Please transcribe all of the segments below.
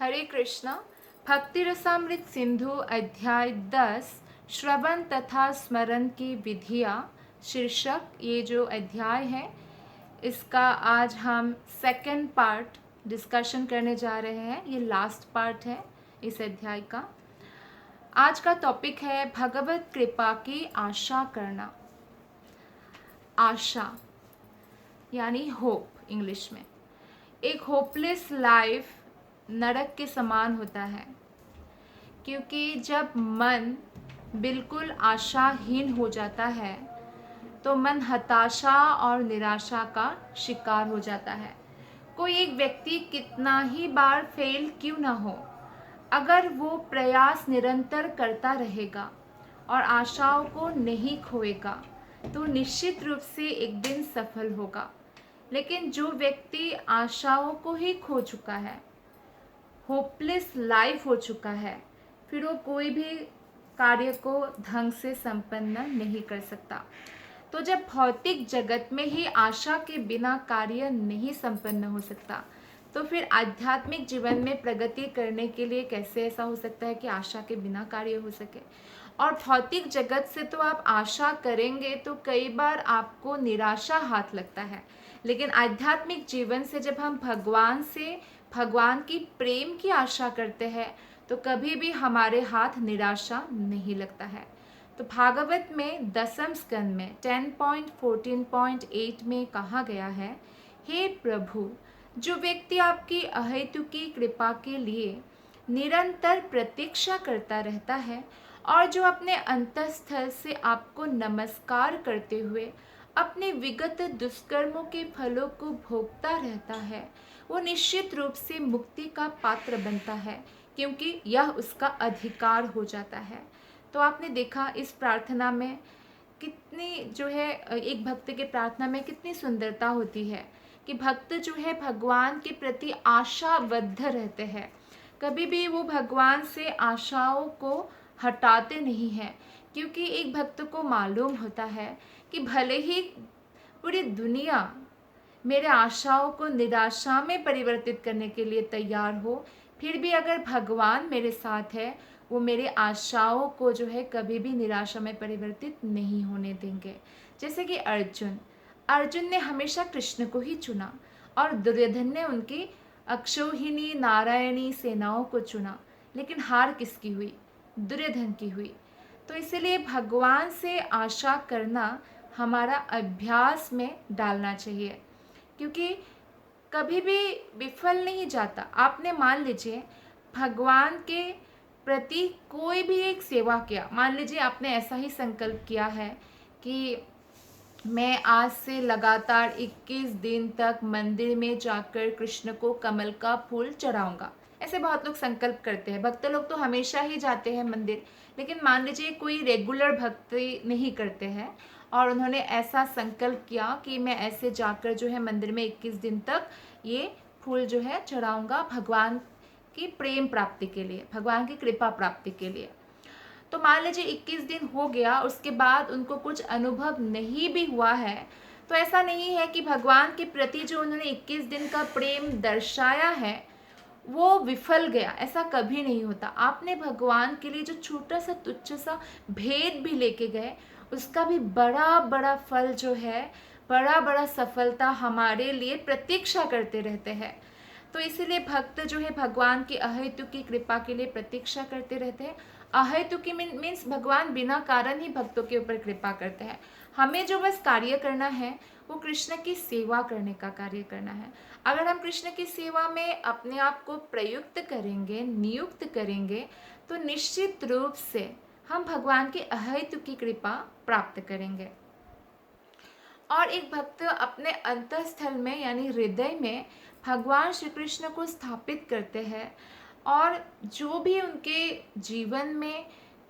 हरे कृष्णा। भक्ति रसामृत सिंधु अध्याय 10 श्रवण तथा स्मरण की विधियाँ शीर्षक ये जो अध्याय है इसका आज हम सेकंड पार्ट डिस्कशन करने जा रहे हैं। ये लास्ट पार्ट है इस अध्याय का। आज का टॉपिक है भगवत कृपा की आशा करना। आशा यानी होप इंग्लिश में। एक होपलेस लाइफ नरक के समान होता है, क्योंकि जब मन बिल्कुल आशाहीन हो जाता है तो मन हताशा और निराशा का शिकार हो जाता है। कोई एक व्यक्ति कितना ही बार फेल क्यों ना हो, अगर वो प्रयास निरंतर करता रहेगा और आशाओं को नहीं खोएगा तो निश्चित रूप से एक दिन सफल होगा। लेकिन जो व्यक्ति आशाओं को ही खो चुका है, होपलेस लाइफ हो चुका है, फिर वो कोई भी कार्य को ढंग से संपन्न नहीं कर सकता। तो जब भौतिक जगत में ही आशा के बिना कार्य नहीं संपन्न हो सकता, तो फिर आध्यात्मिक जीवन में प्रगति करने के लिए कैसे ऐसा हो सकता है कि आशा के बिना कार्य हो सके। और भौतिक जगत से तो आप आशा करेंगे तो कई बार आपको निराशा हाथ लगता है, लेकिन आध्यात्मिक जीवन से जब हम भगवान की प्रेम की आशा करते हैं तो कभी भी हमारे हाथ निराशा नहीं लगता है। तो भागवत में दसम स्कंद में 10.14.8 में कहा गया है, हे प्रभु, जो व्यक्ति आपकी अहेतुकी कृपा के लिए निरंतर प्रतीक्षा करता रहता है और जो अपने अंतःस्थल से आपको नमस्कार करते हुए अपने विगत दुष्कर्मों के फलों को भोगता रहता है, वो निश्चित रूप से मुक्ति का पात्र बनता है, क्योंकि यह उसका अधिकार हो जाता है। तो आपने देखा इस प्रार्थना में कितनी जो है, एक भक्त के प्रार्थना में कितनी सुंदरता होती है कि भक्त जो है भगवान के प्रति आशाबद्ध रहते हैं। कभी भी वो भगवान से आशाओं को हटाते नहीं हैं, क्योंकि एक भक्त को मालूम होता है कि भले ही पूरी दुनिया मेरे आशाओं को निराशा में परिवर्तित करने के लिए तैयार हो, फिर भी अगर भगवान मेरे साथ है, वो मेरे आशाओं को जो है कभी भी निराशा में परिवर्तित नहीं होने देंगे। जैसे कि अर्जुन ने हमेशा कृष्ण को ही चुना और दुर्योधन ने उनकी अक्षौहिणी नारायणी सेनाओं को चुना, लेकिन हार किसकी हुई? दुर्योधन की हुई। तो इसलिए भगवान से आशा करना हमारा अभ्यास में डालना चाहिए, क्योंकि कभी भी विफल नहीं जाता। आपने मान लीजिए भगवान के प्रति कोई भी एक सेवा किया, मान लीजिए आपने ऐसा ही संकल्प किया है कि मैं आज से लगातार 21 दिन तक मंदिर में जाकर कृष्ण को कमल का फूल चढ़ाऊंगा। ऐसे बहुत लोग संकल्प करते हैं। भक्त लोग तो हमेशा ही जाते हैं मंदिर, लेकिन मान लीजिए कोई रेगुलर भक्ति नहीं करते हैं और उन्होंने ऐसा संकल्प किया कि मैं ऐसे जाकर जो है मंदिर में 21 दिन तक ये फूल जो है चढ़ाऊंगा भगवान की प्रेम प्राप्ति के लिए, भगवान की कृपा प्राप्ति के लिए। तो मान लीजिए 21 दिन हो गया, उसके बाद उनको कुछ अनुभव नहीं भी हुआ है, तो ऐसा नहीं है कि भगवान के प्रति जो उन्होंने 21 दिन का प्रेम दर्शाया है वो विफल गया। ऐसा कभी नहीं होता। आपने भगवान के लिए जो छोटा सा तुच्छ सा भेद भी लेके गए, उसका भी बड़ा बड़ा फल जो है, बड़ा बड़ा सफलता हमारे लिए प्रतीक्षा करते रहते हैं। तो इसीलिए भक्त जो है भगवान की अहेतुकी कृपा के लिए प्रतीक्षा करते रहते हैं। अहेतुकी मीन्स भगवान बिना कारण ही भक्तों के ऊपर कृपा करते हैं। हमें जो बस कार्य करना है वो कृष्ण की सेवा करने का कार्य करना है। अगर हम कृष्ण की सेवा में अपने आप को प्रयुक्त करेंगे, नियुक्त करेंगे, तो निश्चित रूप से हम भगवान की अहेतुकी कृपा प्राप्त करेंगे। और एक भक्त अपने अंतःस्थल में यानी हृदय में भगवान श्री कृष्ण को स्थापित करते हैं, और जो भी उनके जीवन में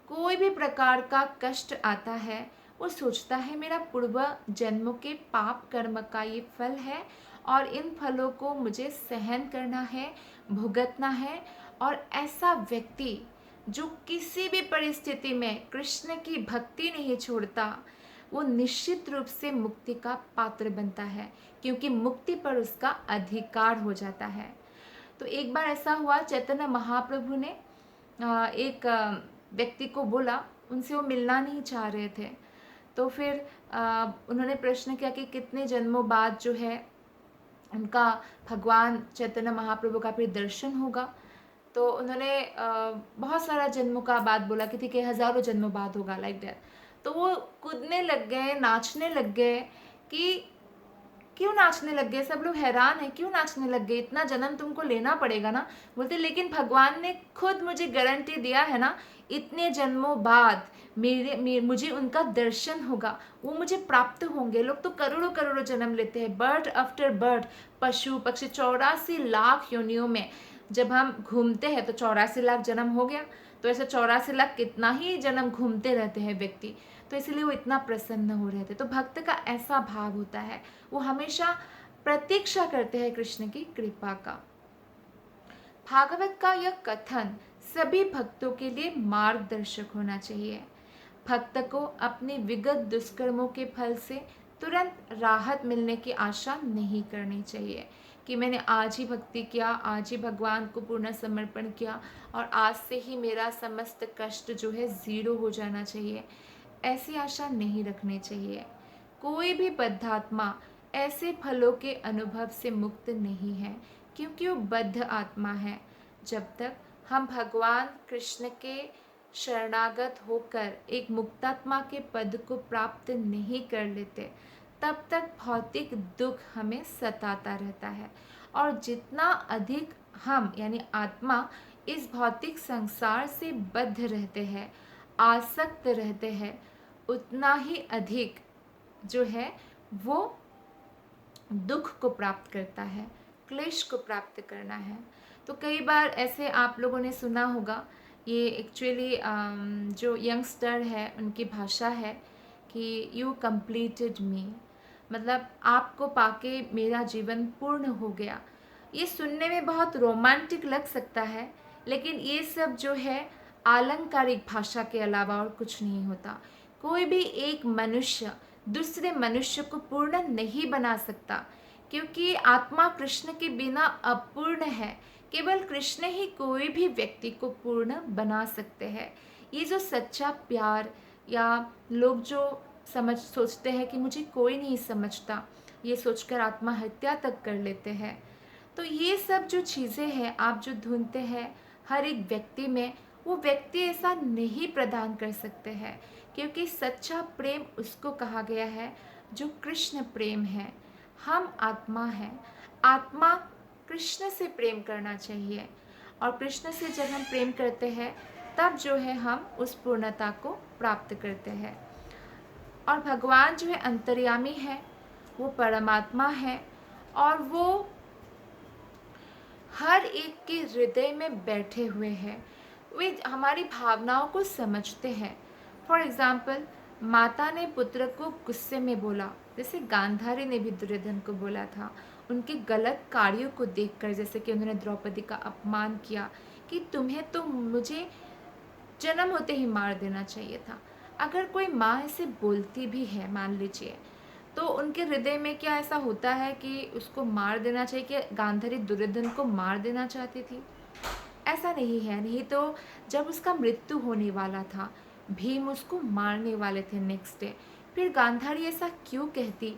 कोई भी प्रकार का कष्ट आता है, वो सोचता है मेरा पूर्व जन्मों के पाप कर्म का ये फल है और इन फलों को मुझे सहन करना है, भुगतना है। और ऐसा व्यक्ति जो किसी भी परिस्थिति में कृष्ण की भक्ति नहीं छोड़ता, वो निश्चित रूप से मुक्ति का पात्र बनता है, क्योंकि मुक्ति पर उसका अधिकार हो जाता है। तो एक बार ऐसा हुआ, चैतन्य महाप्रभु ने एक व्यक्ति को बोला, उनसे वो मिलना नहीं चाह रहे थे। तो फिर उन्होंने प्रश्न किया कि कितने जन्मों बाद जो है उनका भगवान चैतन्य महाप्रभु का फिर दर्शन होगा। तो उन्होंने बहुत सारा जन्मों का बात बोला कि ठीक है, हज़ारों जन्मों बाद होगा, लाइक दैट। तो वो कूदने लग गए, नाचने लग गए कि क्यों नाचने लग गए, सब लोग हैरान है, क्यों नाचने लग गए, इतना जन्म तुमको लेना पड़ेगा ना। बोलते लेकिन भगवान ने खुद मुझे गारंटी दिया है ना, इतने जन्मों बाद मुझे उनका दर्शन होगा, वो मुझे प्राप्त होंगे। लोग तो करोड़ों करोड़ों जन्म लेते हैं, बर्थ आफ्टर बर्थ, पशु पक्षी 84 लाख योनियों में जब हम घूमते हैं तो 84 लाख जन्म हो गया। तो ऐसे 84 लाख कितना ही जन्म घूमते रहते हैं व्यक्ति, तो इसलिए वो इतना प्रसन्न हो रहे थे। तो भक्त का ऐसा भाव होता है, वो हमेशा प्रतीक्षा करते हैं कृष्ण की कृपा का। भागवत का यह कथन सभी भक्तों के लिए मार्गदर्शक होना चाहिए। भक्त को अपने विगत दुष्कर्मों के फल से तुरंत राहत मिलने की आशा नहीं करनी चाहिए कि मैंने आज ही भक्ति किया, आज ही भगवान को पूर्ण समर्पण किया और आज से ही मेरा समस्त कष्ट जो है ज़ीरो हो जाना चाहिए। ऐसी आशा नहीं रखनी चाहिए। कोई भी बद्धात्मा ऐसे फलों के अनुभव से मुक्त नहीं है, क्योंकि वो बद्ध आत्मा है। जब तक हम भगवान कृष्ण के शरणागत होकर एक मुक्तात्मा के पद को प्राप्त नहीं कर लेते, तब तक भौतिक दुख हमें सताता रहता है। और जितना अधिक हम यानी आत्मा इस भौतिक संसार से बद्ध रहते हैं, आसक्त रहते हैं, उतना ही अधिक जो है वो दुख को प्राप्त करता है, क्लेश को प्राप्त करना है। तो कई बार ऐसे आप लोगों ने सुना होगा, ये एक्चुअली जो यंगस्टर है उनकी भाषा है कि यू कंप्लीटेड मी, मतलब आपको पाके मेरा जीवन पूर्ण हो गया। ये सुनने में बहुत रोमांटिक लग सकता है, लेकिन ये सब जो है आलंकारिक भाषा के अलावा और कुछ नहीं होता। कोई भी एक मनुष्य दूसरे मनुष्य को पूर्ण नहीं बना सकता, क्योंकि आत्मा कृष्ण के बिना अपूर्ण है। केवल कृष्ण ही कोई भी व्यक्ति को पूर्ण बना सकते हैं। ये जो सच्चा प्यार, या लोग जो सोचते हैं कि मुझे कोई नहीं समझता, ये सोचकर आत्महत्या तक कर लेते हैं। तो ये सब जो चीज़ें हैं आप जो ढूंढते हैं हर एक व्यक्ति में, वो व्यक्ति ऐसा नहीं प्रदान कर सकते हैं, क्योंकि सच्चा प्रेम उसको कहा गया है जो कृष्ण प्रेम है। हम आत्मा हैं, आत्मा कृष्ण से प्रेम करना चाहिए, और कृष्ण से जब हम प्रेम करते हैं तब जो है हम उस पूर्णता को प्राप्त करते हैं। और भगवान जो है अंतर्यामी है, वो परमात्मा है, और वो हर एक के हृदय में बैठे हुए हैं। वे हमारी भावनाओं को समझते हैं। फॉर एग्ज़ाम्पल, माता ने पुत्र को गुस्से में बोला, जैसे गांधारी ने भी दुर्योधन को बोला था, उनके गलत कार्यों को देखकर, जैसे कि उन्होंने द्रौपदी का अपमान किया कि तुम्हें तो मुझे जन्म होते ही मार देना चाहिए था। अगर कोई माँ ऐसे बोलती भी है, मान लीजिए, तो उनके हृदय में क्या ऐसा होता है कि उसको मार देना चाहिए, कि गांधारी दुर्योधन को मार देना चाहती थी? ऐसा नहीं है। नहीं तो जब उसका मृत्यु होने वाला था, भीम उसको मारने वाले थे नेक्स्ट डे, फिर गांधारी ऐसा क्यों कहती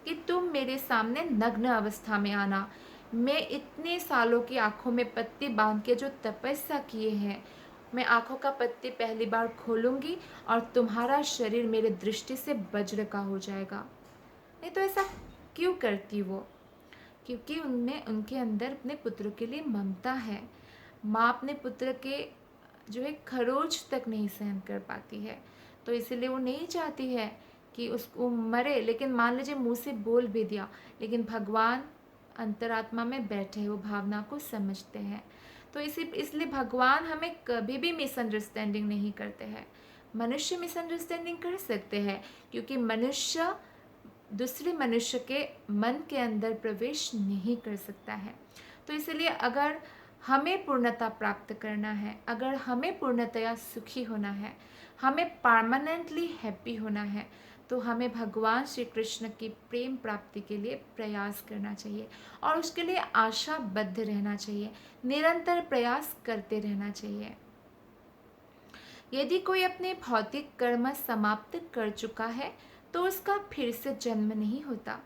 कि तुम मेरे सामने नग्न अवस्था में आना, मैं इतने सालों की आँखों में पत्ती बांध के जो तपस्या किए हैं, मैं आँखों का पत्ती पहली बार खोलूँगी और तुम्हारा शरीर मेरे दृष्टि से वज्र का हो जाएगा। नहीं तो ऐसा क्यों करती वो? क्योंकि उनमें, उनके अंदर अपने पुत्र के लिए ममता है। माँ अपने पुत्र के जो है खरोच तक नहीं सहन कर पाती है, तो इसीलिए वो नहीं चाहती है कि उसको मरे। लेकिन मान लीजिए मुँह से बोल भी दिया, लेकिन भगवान अंतरात्मा में बैठे, वो भावना को समझते हैं। तो इसलिए भगवान हमें कभी भी मिसअंडरस्टैंडिंग नहीं करते हैं। मनुष्य मिसअंडरस्टैंडिंग कर सकते हैं, क्योंकि मनुष्य दूसरे मनुष्य के मन के अंदर प्रवेश नहीं कर सकता है। तो इसलिए अगर हमें पूर्णता प्राप्त करना है, अगर हमें पूर्णतया सुखी होना है, हमें परमानेंटली हैप्पी होना है, तो हमें भगवान श्री कृष्ण की प्रेम प्राप्ति के लिए प्रयास करना चाहिए और उसके लिए आशाबद्ध रहना चाहिए, निरंतर प्रयास करते रहना चाहिए। यदि कोई अपने भौतिक कर्म समाप्त कर चुका है तो उसका फिर से जन्म नहीं होता।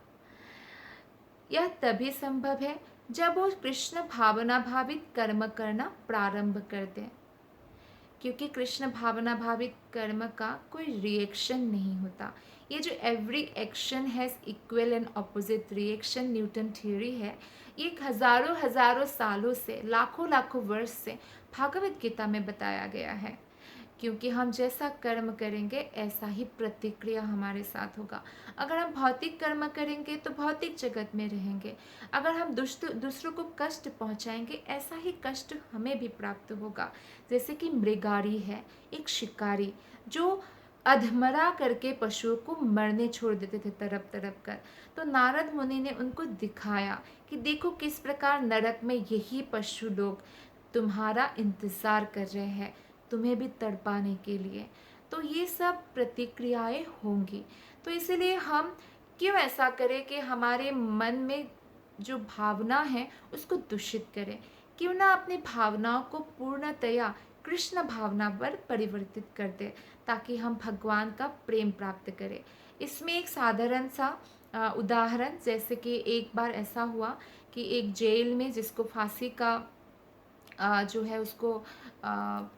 यह तभी संभव है जब वो कृष्ण भावना भावित कर्म करना प्रारंभ कर दे, क्योंकि कृष्ण भावना भावित कर्म का कोई रिएक्शन नहीं होता। ये जो every action has equal and opposite reaction Newton theory है, ये हजारों हजारों सालों से, लाखों लाखों वर्ष से भागवत गीता में बताया गया है। क्योंकि हम जैसा कर्म करेंगे ऐसा ही प्रतिक्रिया हमारे साथ होगा। अगर हम भौतिक कर्म करेंगे तो भौतिक जगत में रहेंगे। अगर हम दूसरों को कष्ट पहुंचाएंगे ऐसा ही कष्ट हमें भी प्राप्त होगा। जैसे कि मृगारी है, एक शिकारी जो अधमरा करके पशुओं को मरने छोड़ देते थे तड़प तड़प कर। तो नारद मुनि ने उनको दिखाया कि देखो किस प्रकार नरक में यही पशु लोग तुम्हारा इंतज़ार कर रहे हैं, तुम्हें भी तड़पाने के लिए। तो ये सब प्रतिक्रियाएं होंगी। तो इसीलिए हम क्यों ऐसा करें कि हमारे मन में जो भावना है उसको दूषित करें। क्यों ना अपनी भावनाओं को पूर्णतया कृष्ण भावना पर परिवर्तित कर दे, ताकि हम भगवान का प्रेम प्राप्त करें। इसमें एक साधारण सा उदाहरण, जैसे कि एक बार ऐसा हुआ कि एक जेल में जिसको फांसी का जो है उसको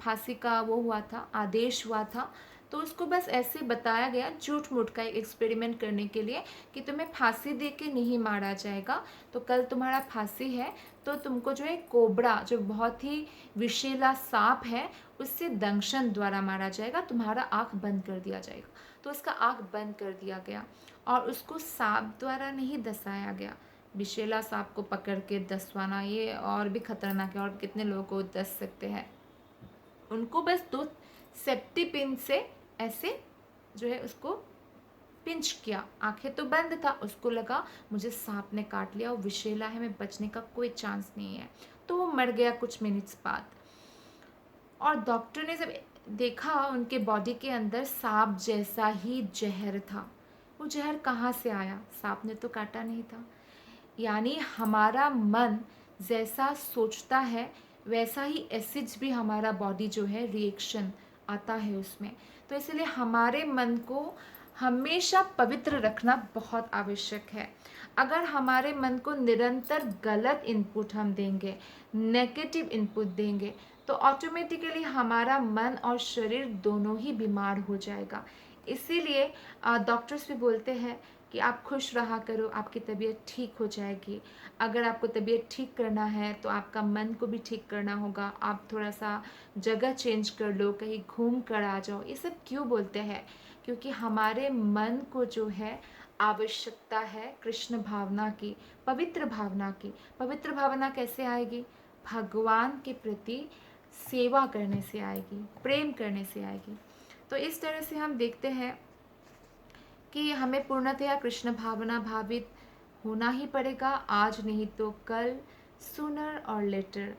फांसी का वो हुआ था, आदेश हुआ था। तो उसको बस ऐसे बताया गया झूठ मूठ का एक एक्सपेरिमेंट करने के लिए कि तुम्हें फांसी दे के नहीं मारा जाएगा, तो कल तुम्हारा फांसी है तो तुमको जो है कोबरा, जो बहुत ही विषैला सांप है, उससे दंशन द्वारा मारा जाएगा, तुम्हारा आँख बंद कर दिया जाएगा। तो उसका आँख बंद कर दिया गया और उसको सांप द्वारा नहीं दसाया गया। विषैला सांप को पकड़ के दसवाना ये और भी खतरनाक है, और कितने लोगों को दस सकते हैं। उनको बस 2 सेफ्टी पिन से ऐसे जो है उसको पिंच किया, आंखें तो बंद था, उसको लगा मुझे सांप ने काट लिया और विषैला है, मैं बचने का कोई चांस नहीं है। तो वो मर गया कुछ मिनट्स बाद। और डॉक्टर ने जब देखा उनके बॉडी के अंदर सांप जैसा ही जहर था। वो जहर कहाँ से आया? सांप ने तो काटा नहीं था। यानी हमारा मन जैसा सोचता है वैसा ही एसिड्स भी हमारा बॉडी जो है रिएक्शन आता है उसमें। तो इसलिए हमारे मन को हमेशा पवित्र रखना बहुत आवश्यक है। अगर हमारे मन को निरंतर गलत इनपुट हम देंगे, नेगेटिव इनपुट देंगे, तो ऑटोमेटिकली हमारा मन और शरीर दोनों ही बीमार हो जाएगा। इसीलिए डॉक्टर्स भी बोलते हैं कि आप खुश रहा करो, आपकी तबीयत ठीक हो जाएगी। अगर आपको तबीयत ठीक करना है तो आपका मन को भी ठीक करना होगा। आप थोड़ा सा जगह चेंज कर लो, कहीं घूम कर आ जाओ। ये सब क्यों बोलते हैं? क्योंकि हमारे मन को जो है आवश्यकता है कृष्ण भावना की, पवित्र भावना की। पवित्र भावना कैसे आएगी? भगवान के प्रति सेवा करने से आएगी, प्रेम करने से आएगी। तो इस तरह से हम देखते हैं कि हमें पूर्णतया कृष्ण भावना भावित होना ही पड़ेगा, आज नहीं तो कल, सूनर और लेटर।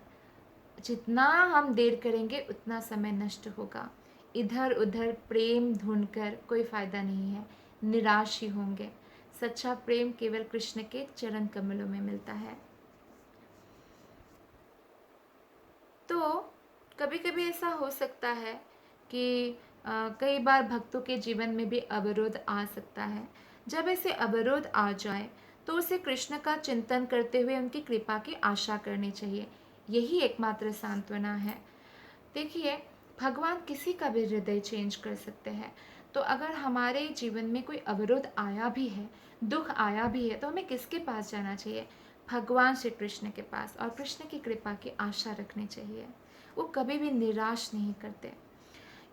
जितना हम देर करेंगे उतना समय नष्ट होगा। इधर उधर प्रेम ढूंढकर कोई फ़ायदा नहीं है, निराश ही होंगे। सच्चा प्रेम केवल कृष्ण के चरण कमलों में मिलता है। तो कभी कभी ऐसा हो सकता है कि कई बार भक्तों के जीवन में भी अवरोध आ सकता है। जब ऐसे अवरोध आ जाए तो उसे कृष्ण का चिंतन करते हुए उनकी कृपा की आशा करनी चाहिए। यही एकमात्र सांत्वना है। देखिए, भगवान किसी का भी हृदय चेंज कर सकते हैं। तो अगर हमारे जीवन में कोई अवरोध आया भी है, दुख आया भी है, तो हमें किसके पास जाना चाहिए? भगवान श्री कृष्ण के पास, और कृष्ण की कृपा की आशा रखनी चाहिए। वो कभी भी निराश नहीं करते।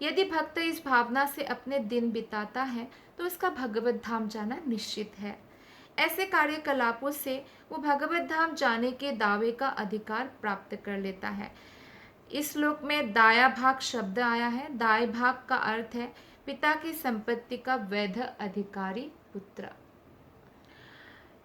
यदि भक्त इस भावना से अपने दिन बिताता है तो उसका भगवत धाम जाना निश्चित है। ऐसे कार्यकलापों से वो भगवत धाम जाने के दावे का अधिकार प्राप्त कर लेता है। इस श्लोक में दाया भाग शब्द आया है। दाय भाग का अर्थ है पिता की संपत्ति का वैध अधिकारी पुत्र।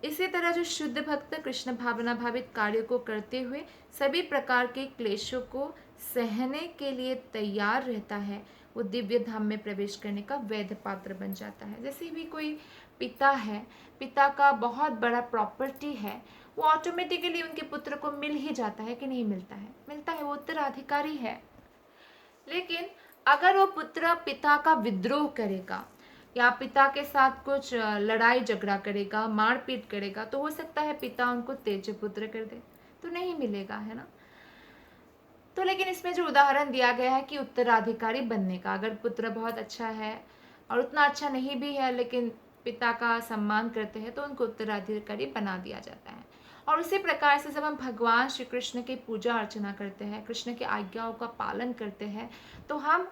इसी तरह जो शुद्ध भक्त कृष्ण भावना भावित कार्य को करते हुए सभी प्रकार के क्लेशों को सहने के लिए तैयार रहता है, वो दिव्य धाम में प्रवेश करने का वैध पात्र बन जाता है। जैसे भी कोई पिता है, पिता का बहुत बड़ा प्रॉपर्टी है, वो ऑटोमेटिकली उनके पुत्र को मिल ही जाता है कि नहीं मिलता है? मिलता है, वो उत्तराधिकारी है। लेकिन अगर वो पुत्र पिता का विद्रोह करेगा या पिता के साथ कुछ लड़ाई झगड़ा करेगा, मारपीट करेगा, तो हो सकता है पिता उनको तेज पुत्र कर दे, तो नहीं मिलेगा, है ना। तो लेकिन इसमें जो उदाहरण दिया गया है कि उत्तराधिकारी बनने का, अगर पुत्र बहुत अच्छा है और उतना अच्छा नहीं भी है लेकिन पिता का सम्मान करते हैं, तो उनको उत्तराधिकारी बना दिया जाता है। और उसी प्रकार से जब हम भगवान श्री कृष्ण की पूजा अर्चना करते हैं, कृष्ण की आज्ञाओं का पालन करते हैं, तो हम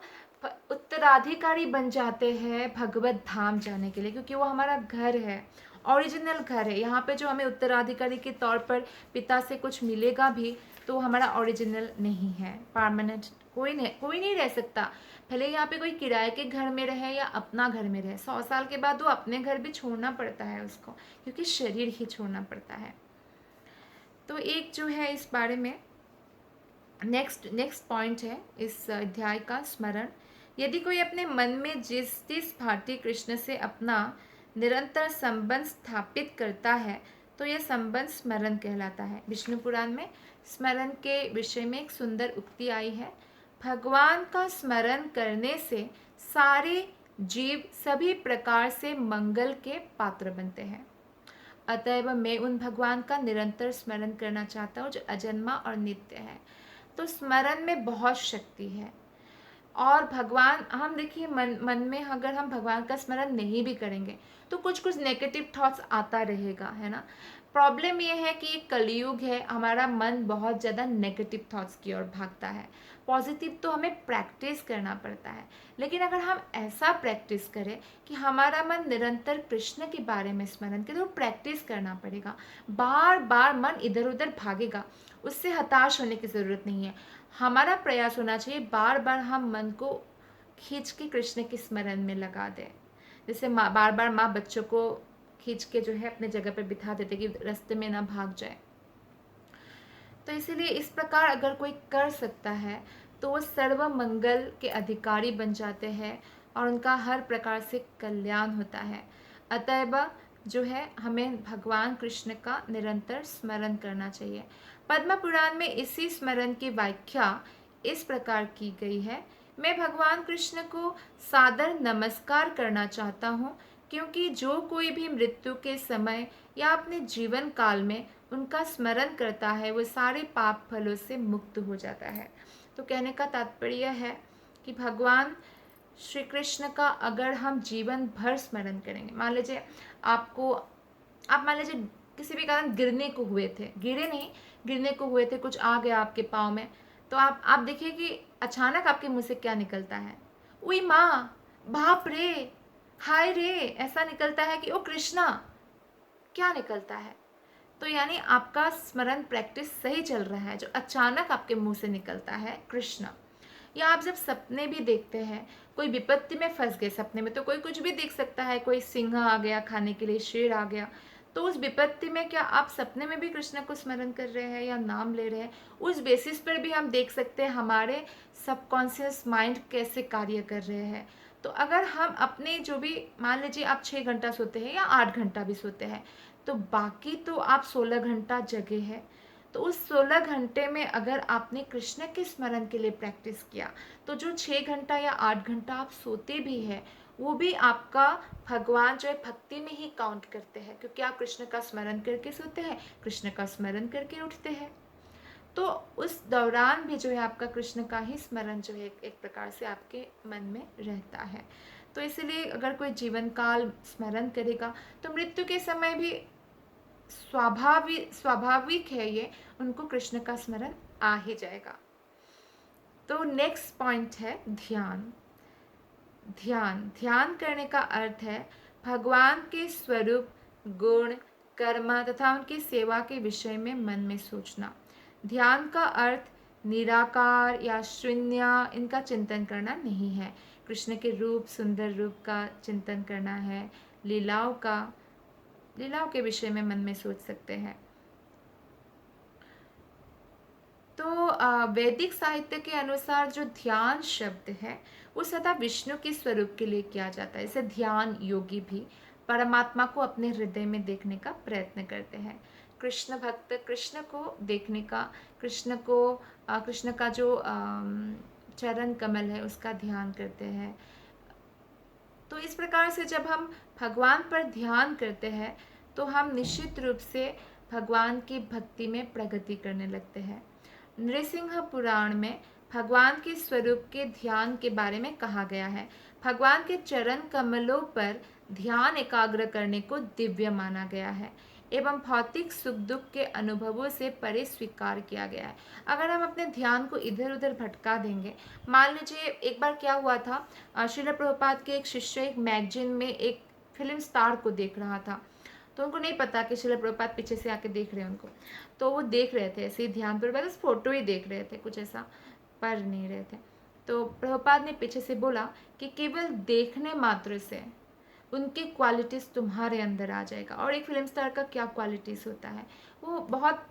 उत्तराधिकारी बन जाते हैं भगवत धाम जाने के लिए, क्योंकि वो हमारा घर है, ओरिजिनल घर है। यहाँ पे जो हमें उत्तराधिकारी के तौर पर पिता से कुछ मिलेगा भी, तो हमारा ओरिजिनल नहीं है, परमानेंट कोई नहीं रह सकता। भले यहाँ पे कोई किराए के घर में रहे या अपना घर में रहे, 100 साल के बाद वो अपने घर भी छोड़ना पड़ता है उसको, क्योंकि शरीर ही छोड़ना पड़ता है। तो एक जो है इस बारे में नेक्स्ट पॉइंट है इस अध्याय का, स्मरण। यदि कोई अपने मन में जिस भारतीय कृष्ण से अपना निरंतर संबंध स्थापित करता है, तो यह संबंध स्मरण कहलाता है। विष्णु पुराण में स्मरण के विषय में एक सुंदर उक्ति आई है, भगवान का स्मरण करने से सारे जीव सभी प्रकार से मंगल के पात्र बनते हैं। अतएव मैं उन भगवान का निरंतर स्मरण करना चाहता हूँ जो अजन्मा और नित्य है। तो स्मरण में बहुत शक्ति है। और भगवान, हम देखिए मन में अगर हम भगवान का स्मरण नहीं भी करेंगे तो कुछ कुछ नेगेटिव थॉट्स आता रहेगा, है ना। प्रॉब्लम ये है कि एक कलयुग है, हमारा मन बहुत ज़्यादा नेगेटिव थॉट्स की ओर भागता है। पॉजिटिव तो हमें प्रैक्टिस करना पड़ता है, लेकिन अगर हम ऐसा प्रैक्टिस करें कि हमारा मन निरंतर कृष्ण के बारे में स्मरण करे, तो प्रैक्टिस करना पड़ेगा। बार बार मन इधर उधर भागेगा, उससे हताश होने की ज़रूरत नहीं है। हमारा प्रयास होना चाहिए बार बार हम मन को खींच के कृष्ण के स्मरण में लगा दें। जैसे बार बार माँ बच्चों को खींच के जो है अपने जगह पर बिठा देते कि रास्ते में ना भाग जाए। तो इसीलिए इस प्रकार अगर कोई कर सकता है तो वो सर्व मंगल के अधिकारी बन जाते हैं और उनका हर प्रकार से कल्याण होता है। अतएव जो है हमें भगवान कृष्ण का निरंतर स्मरण करना चाहिए। पद्म पुराण में इसी स्मरण की व्याख्या इस प्रकार की गई है, मैं भगवान कृष्ण को सादर नमस्कार करना चाहता हूँ, क्योंकि जो कोई भी मृत्यु के समय या अपने जीवन काल में उनका स्मरण करता है वो सारे पाप फलों से मुक्त हो जाता है। तो कहने का तात्पर्य है कि भगवान श्री कृष्ण का अगर हम जीवन भर स्मरण करेंगे, मान लीजिए आप मान लीजिए किसी भी कारण गिरने को हुए थे, गिरने को हुए थे, कुछ आ गया आपके पाँव में, तो आप देखिए कि अचानक आपके मुंह से क्या निकलता है, उई माँ, बाप रे, हाय रे, ऐसा निकलता है कि ओ कृष्णा, क्या निकलता है। तो यानी आपका स्मरण प्रैक्टिस सही चल रहा है, जो अचानक आपके मुंह से निकलता है कृष्ण। या आप जब सपने भी देखते हैं, कोई विपत्ति में फंस गए सपने में, तो कोई कुछ भी देख सकता है, कोई सिंह आ गया खाने के लिए, शेर आ गया, तो उस विपत्ति में क्या आप सपने में भी कृष्ण को स्मरण कर रहे हैं या नाम ले रहे हैं, उस बेसिस पर भी हम देख सकते हैं हमारे सबकॉन्शियस माइंड कैसे कार्य कर रहे हैं। तो अगर हम अपने जो भी, मान लीजिए आप 6 घंटा सोते हैं या 8 घंटा भी सोते हैं, तो बाकी तो आप 16 घंटा जगे हैं। तो उस 16 घंटे में अगर आपने कृष्ण के स्मरण के लिए प्रैक्टिस किया, तो जो 6 घंटा या 8 घंटा आप सोते भी हैं, वो भी आपका भगवान जो है भक्ति में ही काउंट करते हैं, क्योंकि आप कृष्ण का स्मरण करके सोते हैं, कृष्ण का स्मरण करके उठते हैं। तो उस दौरान भी जो है आपका कृष्ण का ही स्मरण जो है एक प्रकार से आपके मन में रहता है। तो इसलिए अगर कोई जीवन काल स्मरण करेगा तो मृत्यु के समय भी स्वाभाविक है ये, उनको कृष्ण का स्मरण आ ही जाएगा। तो नेक्स्ट पॉइंट है ध्यान। ध्यान करने का अर्थ है भगवान के स्वरूप, गुण, कर्म तथा उनकी सेवा के विषय में मन में सोचना। ध्यान का अर्थ निराकार या शून्य इनका चिंतन करना नहीं है। कृष्ण के रूप, सुंदर रूप का चिंतन करना है, लीलाओं का, लीलाओं के विषय में मन में सोच सकते हैं। तो वैदिक साहित्य के अनुसार जो ध्यान शब्द है वो सदा विष्णु के स्वरूप के लिए किया जाता है। इसे ध्यान योगी भी परमात्मा को अपने हृदय में देखने का प्रयत्न करते हैं। कृष्ण भक्त कृष्ण को देखने का, कृष्ण का जो चरण कमल है उसका ध्यान करते हैं। तो इस प्रकार से जब हम भगवान पर ध्यान करते हैं तो हम निश्चित रूप से भगवान की भक्ति में प्रगति करने लगते हैं। नृसिंह पुराण में भगवान के स्वरूप के ध्यान के बारे में कहा गया है। भगवान के चरण कमलों पर ध्यान एकाग्र करने को दिव्य माना गया है एवं भौतिक सुख दुख के अनुभवों से परे स्वीकार किया गया है। अगर हम अपने ध्यान को इधर उधर भटका देंगे, मान लीजिए एक बार क्या हुआ था, श्रील प्रभुपाद के एक शिष्य एक मैगजीन में एक फिल्म स्टार को देख रहा था। तो उनको नहीं पता कि श्रील प्रभुपाद पीछे से आके देख रहे हैं उनको, तो वो देख रहे थे ऐसे ही ध्यान पर, बस फोटो ही देख रहे थे, कुछ ऐसा पढ़ नहीं रहे थे। तो प्रभुपाद ने पीछे से बोला कि केवल देखने मात्र से उनकी क्वालिटीज़ तुम्हारे अंदर आ जाएगा। और एक फिल्म स्टार का क्या क्वालिटीज़ होता है, वो बहुत,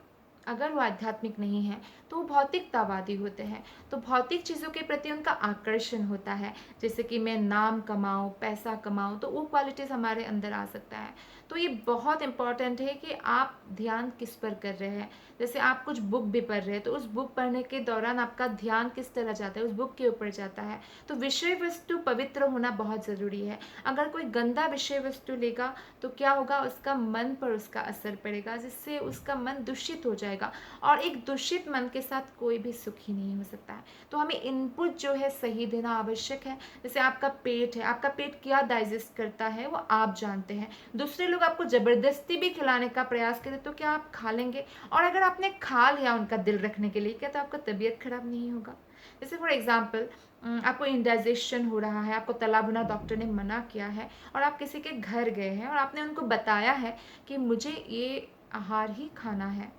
अगर वो आध्यात्मिक नहीं है तो वो भौतिकतावादी होते हैं। तो भौतिक चीज़ों के प्रति उनका आकर्षण होता है, जैसे कि मैं नाम कमाऊँ, पैसा कमाऊँ, तो वो क्वालिटीज़ हमारे अंदर आ सकता है। तो ये बहुत इंपॉर्टेंट है कि आप ध्यान किस पर कर रहे हैं। जैसे आप कुछ बुक भी पढ़ रहे हैं तो उस बुक पढ़ने के दौरान आपका ध्यान किस तरह जाता है, उस बुक के ऊपर जाता है। तो विषय वस्तु पवित्र होना बहुत ज़रूरी है। अगर कोई गंदा विषय वस्तु लेगा तो क्या होगा, उसका मन पर उसका असर पड़ेगा, जिससे उसका मन दूषित हो जाएगा। और एक दूषित मन के साथ कोई भी सुखी नहीं हो सकता है। तो हमें इनपुट जो है सही देना आवश्यक है। जैसे आपका पेट है, आपका पेट क्या डाइजेस्ट करता है वो आप जानते हैं। दूसरे लोग आपको ज़बरदस्ती भी खिलाने का प्रयास करें तो क्या आप खा लेंगे? और अगर आपने खा लिया उनका दिल रखने के लिए, क्या तो आपका तबीयत खराब नहीं होगा? जैसे फॉर एग्जाम्पल, आपको इंडाइजेशन हो रहा है, आपको तला भुना डॉक्टर ने मना किया है और आप किसी के घर गए हैं और आपने उनको बताया है कि मुझे ये आहार ही खाना है,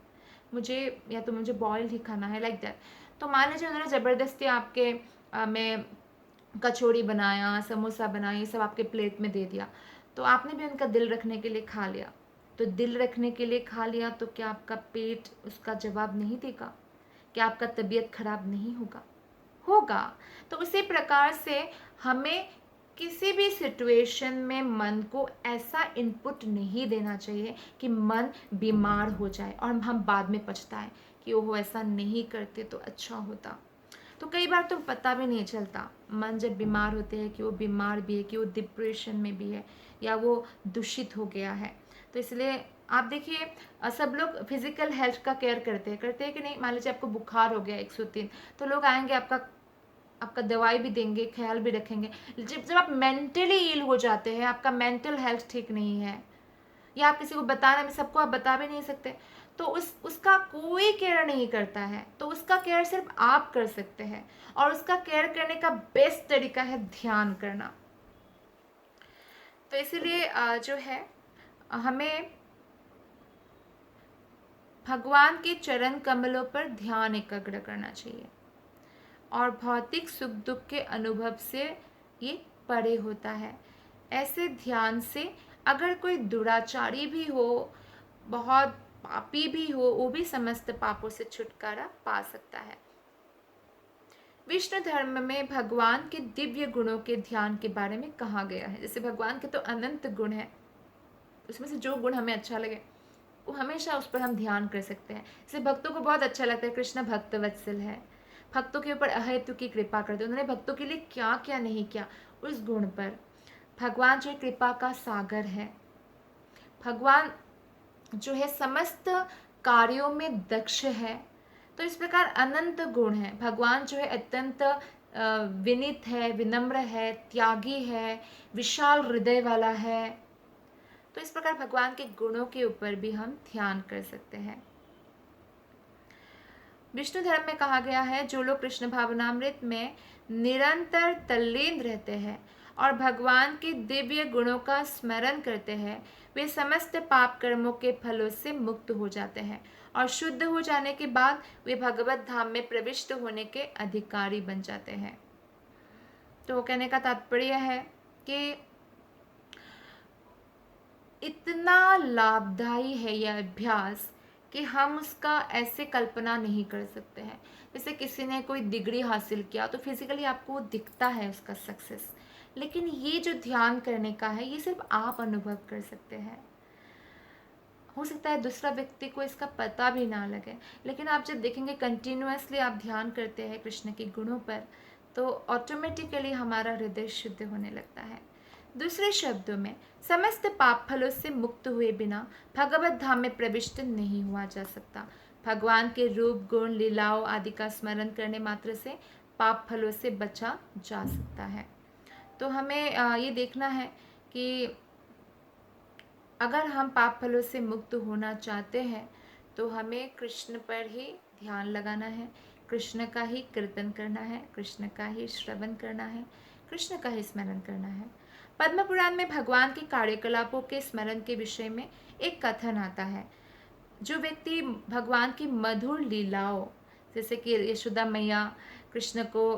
मुझे या तो मुझे बॉइल्ड ही खाना है, लाइक दैट। तो मान लीजिए उन्होंने ज़बरदस्ती आपके में कचौड़ी बनाया, समोसा बनाया, ये सब आपके प्लेट में दे दिया, तो आपने भी उनका दिल रखने के लिए खा लिया। तो दिल रखने के लिए खा लिया तो क्या आपका पेट उसका जवाब नहीं देगा? क्या आपका तबीयत खराब नहीं होगा? होगा। तो उसी प्रकार से हमें किसी भी सिचुएशन में मन को ऐसा इनपुट नहीं देना चाहिए कि मन बीमार हो जाए और हम बाद में पछताएं कि ओहो ऐसा नहीं करते तो अच्छा होता। तो कई बार तो पता भी नहीं चलता मन जब बीमार होते हैं कि वो बीमार भी है, कि वो डिप्रेशन में भी है या वो दूषित हो गया है। तो इसलिए आप देखिए, सब लोग फिजिकल हेल्थ का केयर करते हैं कि नहीं। मान लीजिए आपको बुखार हो गया 103, तो लोग आएंगे, आपका आपका दवाई भी देंगे, ख्याल भी रखेंगे। जब आप मेंटली इल हो जाते हैं, आपका मेंटल हेल्थ ठीक नहीं है, या आप किसी को बताना में, सबको आप बता भी नहीं सकते, तो उसका कोई केयर नहीं करता है। तो उसका केयर सिर्फ आप कर सकते हैं, और उसका केयर करने का बेस्ट तरीका है ध्यान करना। तो इसीलिए जो है हमें भगवान के चरण कमलों पर ध्यान एकाग्र करना चाहिए और भौतिक सुख दुख के अनुभव से ये परे होता है। ऐसे ध्यान से अगर कोई दुराचारी भी हो, बहुत पापी भी हो, वो भी समस्त पापों से छुटकारा पा सकता है। विष्णु धर्म में भगवान के दिव्य गुणों के ध्यान के बारे में कहा गया है। जैसे भगवान के तो अनंत गुण हैं, उसमें से जो गुण हमें अच्छा लगे वो हमेशा उस पर हम ध्यान कर सकते हैं। जैसे भक्तों को बहुत अच्छा लगता है, कृष्ण भक्त वत्सल है, भक्तों के ऊपर अहेतु की कृपा करते, उन्होंने भक्तों के लिए क्या क्या नहीं किया, उस गुण पर। भगवान जो कृपा का सागर है, भगवान जो है समस्त कार्यों में दक्ष है। तो इस प्रकार अनंत गुण है। भगवान जो है अत्यंत विनीत है, विनम्र है, त्यागी है, विशाल हृदय वाला है। तो इस प्रकार भगवान के गुणों के ऊपर भी हम ध्यान कर सकते हैं। विष्णु धर्म में कहा गया है, जो लोग कृष्ण भावनामृत में निरंतर तल्लीन रहते हैं और भगवान के दिव्य गुणों का स्मरण करते हैं, वे समस्त पाप कर्मों के फलों से मुक्त हो जाते हैं और शुद्ध हो जाने के बाद वे भगवत धाम में प्रविष्ट होने के अधिकारी बन जाते हैं। तो कहने का तात्पर्य है कि इतना लाभदायी है यह अभ्यास कि हम उसका ऐसे कल्पना नहीं कर सकते हैं। जैसे किसी ने कोई डिग्री हासिल किया तो फिजिकली आपको दिखता है उसका सक्सेस, लेकिन ये जो ध्यान करने का है ये सिर्फ आप अनुभव कर सकते हैं। हो सकता है दूसरा व्यक्ति को इसका पता भी ना लगे, लेकिन आप जब देखेंगे कंटिन्यूअसली आप ध्यान करते हैं कृष्ण के गुणों पर, तो ऑटोमेटिकली हमारा हृदय शुद्ध होने लगता है। दूसरे शब्दों में, समस्त पाप फलों से मुक्त हुए बिना भगवत धाम में प्रविष्ट नहीं हुआ जा सकता। भगवान के रूप, गुण, लीलाओं आदि का स्मरण करने मात्र से पाप फलों से बचा जा सकता है। तो हमें ये देखना है कि अगर हम पाप फलों से मुक्त होना चाहते हैं तो हमें कृष्ण पर ही ध्यान लगाना है, कृष्ण का ही कीर्तन करना है, कृष्ण का ही श्रवण करना है, कृष्ण का ही स्मरण करना है। पद्म पुराण में भगवान के कार्यकलापों के स्मरण के विषय में एक कथन आता है। जो व्यक्ति भगवान की मधुर लीलाओं, जैसे कि यशोदा मैया कृष्ण को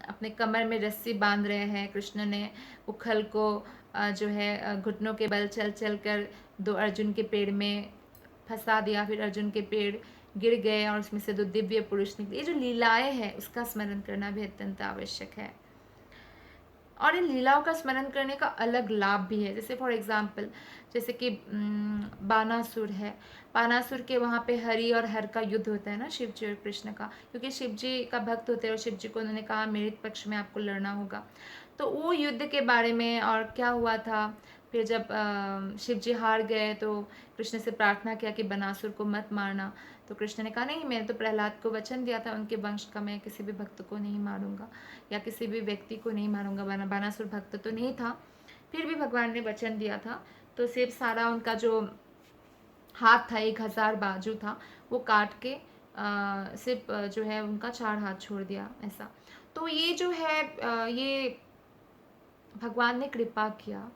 अपने कमर में रस्सी बांध रहे हैं, कृष्ण ने उखल को जो है घुटनों के बल चल चल कर दो अर्जुन के पेड़ में फंसा दिया, फिर अर्जुन के पेड़ गिर गए और उसमें से दो दिव्य पुरुष निकले। ये जो लीलाएं हैं उसका स्मरण करना भी अत्यंत आवश्यक है। और इन लीलाओं का स्मरण करने का अलग लाभ भी है। जैसे फॉर एग्जाम्पल, जैसे कि बानासुर है, बानासुर के वहाँ पे हरि और हर का युद्ध होता है ना, शिव जी और कृष्ण का, क्योंकि शिव जी का भक्त होते हैं और शिव जी को उन्होंने कहा मेरे पक्ष में आपको लड़ना होगा। तो वो युद्ध के बारे में और क्या हुआ था, फिर जब शिव जी हार गए तो कृष्ण से प्रार्थना किया कि बनासुर को मत मारना। तो कृष्ण ने कहा नहीं, मैंने तो प्रहलाद को वचन दिया था उनके वंश का, मैं किसी भी भक्त को नहीं मारूंगा या किसी भी व्यक्ति को नहीं मारूंगा। बानासुर भक्त तो नहीं था, फिर भी भगवान ने वचन दिया था, तो सिर्फ सारा उनका जो हाथ था 1000 बाजू था वो काट के सिर्फ जो है उनका 4 हाथ छोड़ दिया ऐसा। तो ये जो है ये भगवान ने कृपा किया।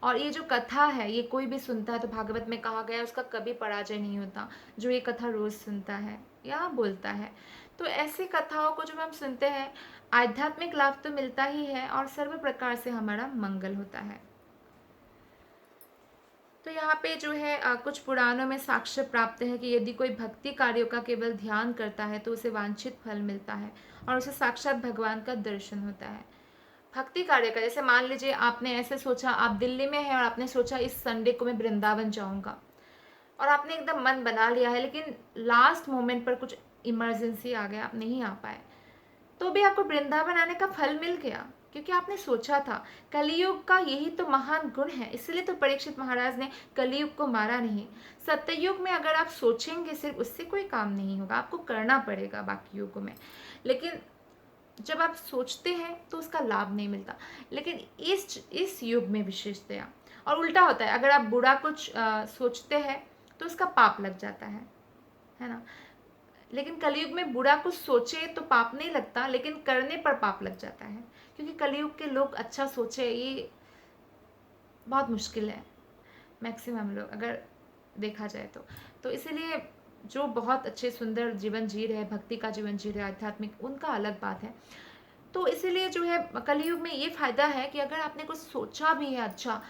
और ये जो कथा है ये कोई भी सुनता है तो भागवत में कहा गया है उसका कभी पराजय नहीं होता, जो ये कथा रोज सुनता है या बोलता है। तो ऐसी कथाओं को जब हम सुनते हैं आध्यात्मिक लाभ तो मिलता ही है और सर्व प्रकार से हमारा मंगल होता है। तो यहाँ पे जो है कुछ पुराणों में साक्ष्य प्राप्त है कि यदि कोई भक्ति कार्यों का केवल ध्यान करता है तो उसे वांछित फल मिलता है और उसे साक्षात भगवान का दर्शन होता है। भक्ति कार्य का, जैसे मान लीजिए आपने ऐसे सोचा, आप दिल्ली में हैं और आपने सोचा इस संडे को मैं वृंदावन जाऊंगा, और आपने एकदम मन बना लिया है, लेकिन लास्ट मोमेंट पर कुछ इमरजेंसी आ गया, आप नहीं आ पाए, तो भी आपको वृंदावन आने का फल मिल गया, क्योंकि आपने सोचा था। कलियुग का यही तो महान गुण है, इसलिए तो परीक्षित महाराज ने कलियुग को मारा नहीं। सत्ययुग में अगर आप सोचेंगे सिर्फ, उससे कोई काम नहीं होगा, आपको करना पड़ेगा बाकी युगों में, लेकिन जब आप सोचते हैं तो उसका लाभ नहीं मिलता। लेकिन इस युग में विशेषतया, और उल्टा होता है, अगर आप बुरा कुछ सोचते हैं तो उसका पाप लग जाता है ना। लेकिन कलयुग में बुरा कुछ सोचे तो पाप नहीं लगता, लेकिन करने पर पाप लग जाता है, क्योंकि कलयुग के लोग अच्छा सोचे ये बहुत मुश्किल है, मैक्सिमम लोग अगर देखा जाए तो इसीलिए जो बहुत अच्छे सुंदर जीवन जी रहे, भक्ति का जीवन जी रहे, आध्यात्मिक, उनका अलग बात है। तो इसीलिए जो है कलयुग में ये फायदा है कि अगर आपने कुछ सोचा भी है अच्छा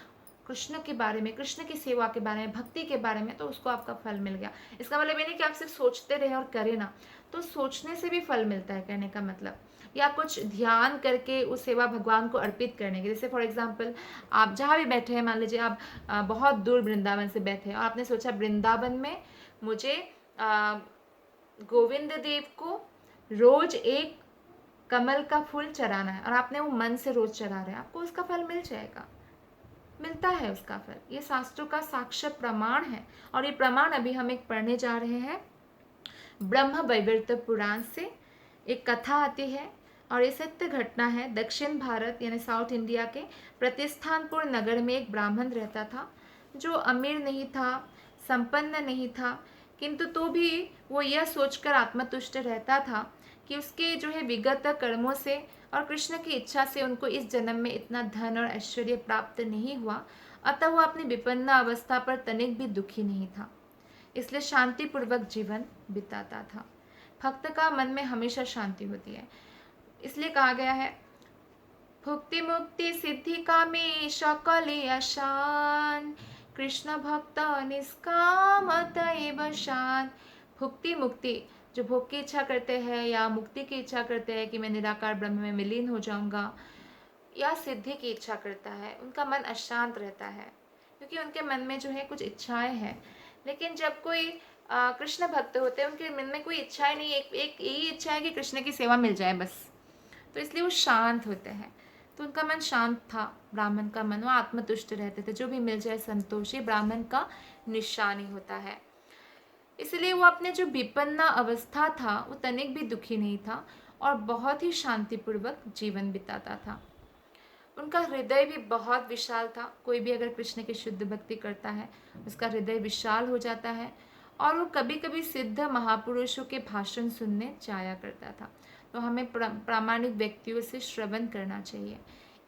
कृष्ण के बारे में, कृष्ण की सेवा के बारे में, भक्ति के बारे में, तो उसको आपका फल मिल गया। इसका मतलब ये नहीं कि आप सिर्फ सोचते रहे और करें ना, तो सोचने से भी फल मिलता है, कहने का मतलब, या कुछ ध्यान करके उस सेवा भगवान को अर्पित करने की। जैसे फॉर एग्जाम्पल आप जहाँ भी बैठे हैं, मान लीजिए आप बहुत दूर वृंदावन से बैठे हैं और आपने सोचा वृंदावन में मुझे गोविंद देव को रोज एक कमल का फूल चढ़ाना है, और आपने वो मन से रोज चढ़ा रहे हैं, आपको उसका फल मिल जाएगा, मिलता है उसका फल। ये शास्त्रों का साक्षात प्रमाण है, और ये प्रमाण अभी हम एक पढ़ने जा रहे हैं ब्रह्म वैवर्त पुराण से। एक कथा आती है और ये सत्य घटना है। दक्षिण भारत यानी साउथ इंडिया के प्रतिष्ठानपुर नगर में एक ब्राह्मण रहता था, जो अमीर नहीं था, संपन्न नहीं था, किंतु तो भी वो यह सोचकर आत्मतुष्ट रहता था कि उसके जो है विगत कर्मों से और कृष्ण की इच्छा से उनको इस जन्म में इतना धन और ऐश्वर्य प्राप्त नहीं हुआ, अतः वो अपनी विपन्न अवस्था पर तनिक भी दुखी नहीं था, इसलिए शांतिपूर्वक जीवन बिताता था। भक्त का मन में हमेशा शांति होती है, इसलिए कहा गया है भुक्ति मुक्ति सिद्धि का में सकल आसान, कृष्ण भक्त निष्कामतैव शांत। भुक्ति मुक्ति, जो भोग की इच्छा करते हैं या मुक्ति की इच्छा करते हैं कि मैं निराकार ब्रह्म में विलीन हो जाऊंगा, या सिद्धि की इच्छा करता है, उनका मन अशांत रहता है, क्योंकि उनके मन में जो है कुछ इच्छाएं हैं। लेकिन जब कोई कृष्ण भक्त होते हैं, उनके मन में कोई इच्छाएं नहीं, एक यही इच्छा है कि कृष्ण की सेवा मिल जाए बस। तो इसलिए वो शांत होते हैं। तो उनका मन शांत था, ब्राह्मण का मन, वो आत्मतुष्ट रहते थे, जो भी मिल जाए संतोष, ये ब्राह्मण का निशानी होता है। इसलिए वो अपने जो विपन्ना अवस्था था, वो तनिक भी दुखी नहीं था और बहुत ही शांतिपूर्वक जीवन बिताता था। उनका हृदय भी बहुत विशाल था। कोई भी अगर कृष्ण की शुद्ध भक्ति करता है, उसका हृदय विशाल हो जाता है। और वो कभी कभी सिद्ध महापुरुषों के भाषण सुनने जाया करता था। तो हमें प्रामाणिक व्यक्तियों से श्रवण करना चाहिए।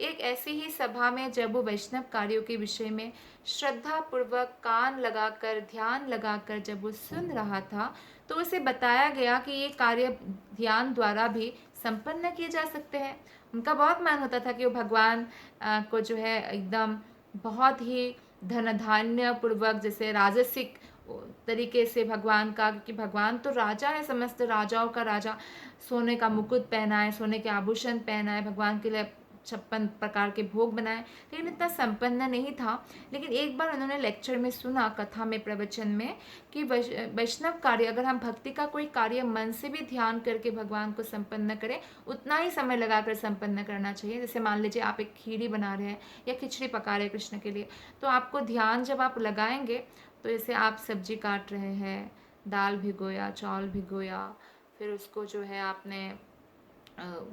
एक ऐसी ही सभा में जब वो वैष्णव कार्यों के विषय में श्रद्धा पूर्वक कान लगाकर, ध्यान लगाकर जब वो सुन रहा था, तो उसे बताया गया कि ये कार्य ध्यान द्वारा भी संपन्न किए जा सकते हैं। उनका बहुत मन होता था कि वो भगवान को जो है एकदम बहुत ही धन धान्य पूर्वक, जैसे राजसिक तरीके से भगवान का, क्योंकि भगवान तो राजा है, समस्त राजाओं का राजा, सोने का मुकुट पहना है, सोने के आभूषण पहना है, भगवान के लिए 56 प्रकार के भोग बनाए, लेकिन इतना संपन्न नहीं था। लेकिन एक बार उन्होंने लेक्चर में सुना, कथा में, प्रवचन में, कि वैष्णव कार्य, अगर हम भक्ति का कोई कार्य मन से भी ध्यान करके भगवान को संपन्न करें, उतना ही समय लगाकर संपन्न करना चाहिए। जैसे मान लीजिए आप एक खीरी बना रहे हैं या खिचड़ी पका रहे हैं कृष्ण के लिए, तो आपको ध्यान जब आप लगाएंगे, तो जैसे आप सब्जी काट रहे हैं, दाल भिगोया, चावल भिगोया, फिर उसको जो है आपने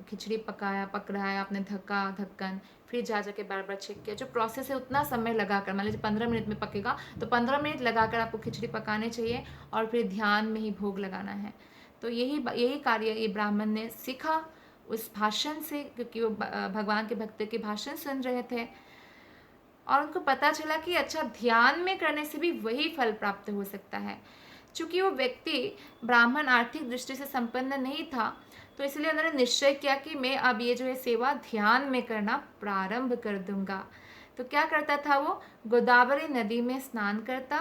खिचड़ी पकाया, पक रहा है, आपने ढक्कन, फिर जा जाके बार बार चेक किया। जो प्रोसेस है उतना समय लगाकर, मान लीजिए 15 मिनट में पकेगा, तो 15 मिनट लगाकर आपको खिचड़ी पकाने चाहिए और फिर ध्यान में ही भोग लगाना है। तो यही कार्य ये ब्राह्मण ने सीखा उस भाषण से, क्योंकि वो भगवान के भक्त के भाषण सुन रहे थे। और उनको पता चला कि अच्छा, ध्यान में करने से भी वही फल प्राप्त हो सकता है। चूँकि वो व्यक्ति ब्राह्मण आर्थिक दृष्टि से संपन्न नहीं था, तो इसलिए उन्होंने निश्चय किया कि मैं अब ये जो है सेवा ध्यान में करना प्रारंभ कर दूंगा। तो क्या करता था वो, गोदावरी नदी में स्नान करता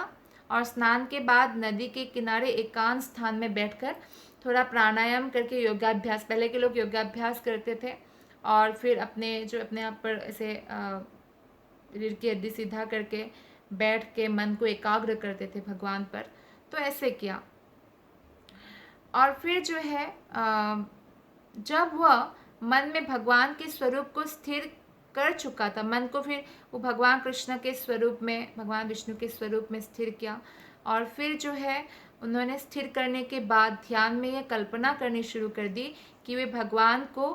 और स्नान के बाद नदी के किनारे एकांत स्थान में बैठकर थोड़ा प्राणायाम करके योगाभ्यास, पहले के लोग योगाभ्यास करते थे, और फिर अपने आप पर ऐसे रीढ़ की हड्डी सीधा करके बैठ के मन को एकाग्र करते थे भगवान पर। तो ऐसे किया। और फिर जो है जब वह मन में भगवान के स्वरूप को स्थिर कर चुका था, मन को फिर वो भगवान कृष्ण के स्वरूप में, भगवान विष्णु के स्वरूप में स्थिर किया। और फिर जो है उन्होंने स्थिर करने के बाद ध्यान में यह कल्पना करनी शुरू कर दी कि वे भगवान को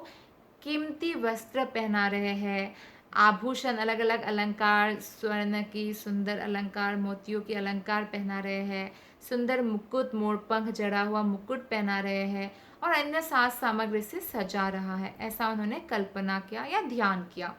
कीमती वस्त्र पहना रहे हैं, आभूषण, अलग अलग अलंकार, स्वर्ण की सुंदर अलंकार, मोतियों की अलंकार पहना रहे हैं, सुंदर मुकुट, मोरपंख जड़ा हुआ मुकुट पहना रहे हैं और अन्य साज सामग्री से सजा रहा है। ऐसा उन्होंने कल्पना किया या ध्यान किया।